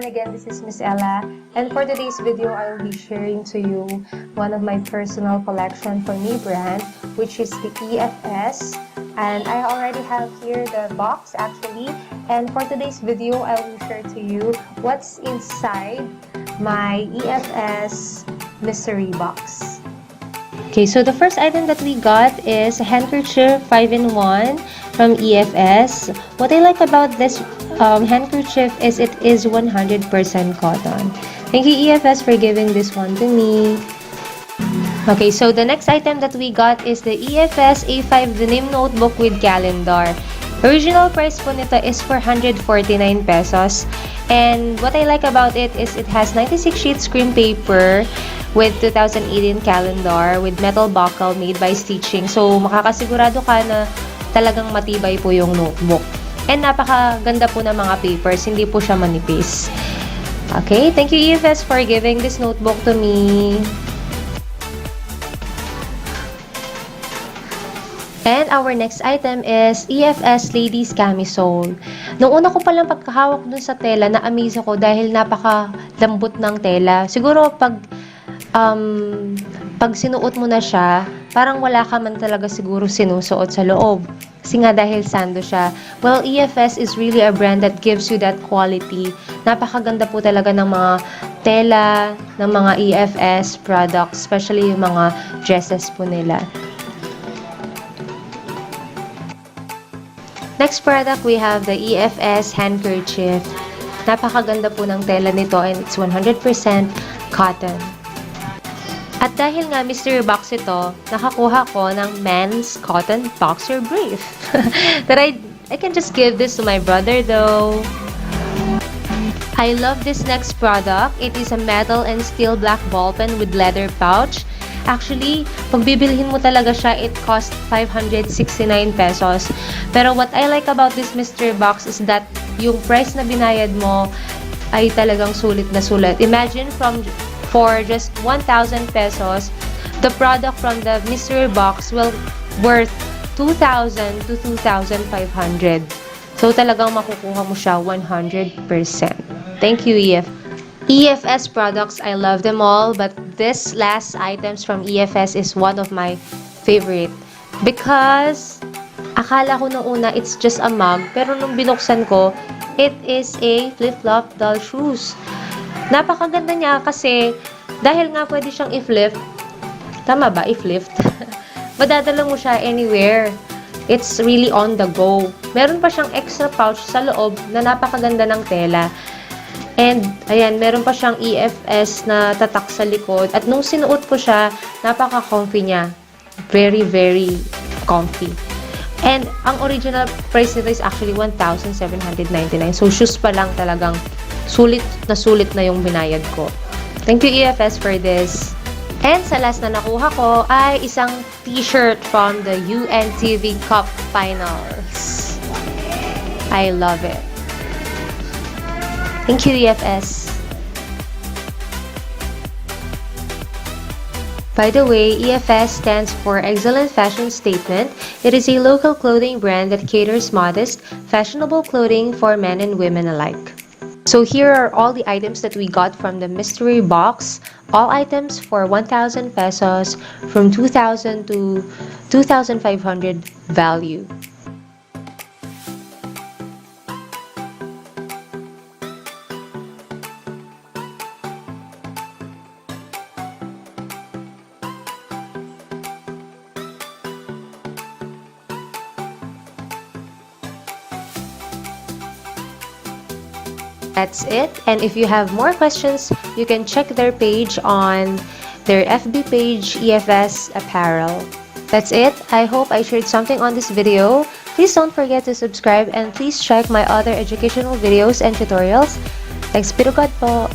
everyone, again this is Miss Ella, and for today's video I will be sharing to you one of my personal collection for me brand, which is the EFS, and I already have here the box actually, and for today's video I will share to you what's inside my EFS mystery box. Okay, so the first item that we got is a handkerchief 5-in-1 from EFS. What I like about this handkerchief is it is 100% cotton. Thank you EFS for giving this one to me. Okay, so the next item that we got is the EFS A5 denim notebook with calendar. Original price po nito is 449 pesos. And what I like about it is it has 96 sheet screen paper with 2018 calendar with metal buckle made by stitching. So, makakasigurado ka na talagang matibay po yung notebook. And napakaganda po ng mga papers, hindi po siya manipis. Okay, thank you EFS for giving this notebook to me. And our next item is EFS Ladies Camisole. Nung una ko palang pagkahawak dun sa tela, na-amaze ako dahil napaka-lambot ng tela. Siguro pag sinuot mo na siya, parang wala ka man talaga siguro sinusuot sa loob. Kasi nga dahil sando siya. Well, EFS is really a brand that gives you that quality. Napakaganda po talaga ng mga tela, ng mga EFS products, especially yung mga dresses po nila. Next product, we have the EFS handkerchief. Napakaganda po ng tela nito and it's 100% cotton. At dahil nga mystery box ito, nakakuha ko ng men's cotton boxer brief. That I can just give this to my brother though. I love this next product. It is a metal and steel black ball pen with leather pouch. Actually, pag bibilhin mo talaga siya, it cost 569 pesos. Pero what I like about this mystery box is that yung price na binayad mo ay talagang sulit na sulit. Imagine for just 1,000 pesos, the product from the mystery box will worth 2,000 to 2,500. So talagang makukuha mo siya 100%. Thank you, EFS products, I love them all, but this last items from EFS is one of my favorite because akala ko nung una it's just a mug, pero nung binuksan ko, it is a flip-flop doll shoes. Napakaganda niya kasi dahil nga pwede siyang i-flip, tama ba? I-flip? Madadala mo siya anywhere. It's really on the go. Meron pa siyang extra pouch sa loob na napakaganda ng tela. And, ayan, meron pa siyang EFS na tatak sa likod. At nung sinuot ko siya, napaka-comfy niya. Very, very comfy. And, ang original price nito is actually 1,799. So, shoes pa lang talagang sulit na yung binayad ko. Thank you, EFS, for this. And, sa last na nakuha ko ay isang t-shirt from the UNTV Cup Finals. I love it. Thank you, EFS. By the way, EFS stands for Excellent Fashion Statement. It is a local clothing brand that caters modest, fashionable clothing for men and women alike. So here are all the items that we got from the mystery box. All items for 1,000 pesos from 2,000 to 2,500 value. That's it. And if you have more questions, you can check their page on their FB page, EFS Apparel. That's it. I hope I shared something on this video. Please don't forget to subscribe and please check my other educational videos and tutorials. Thanks be to God po.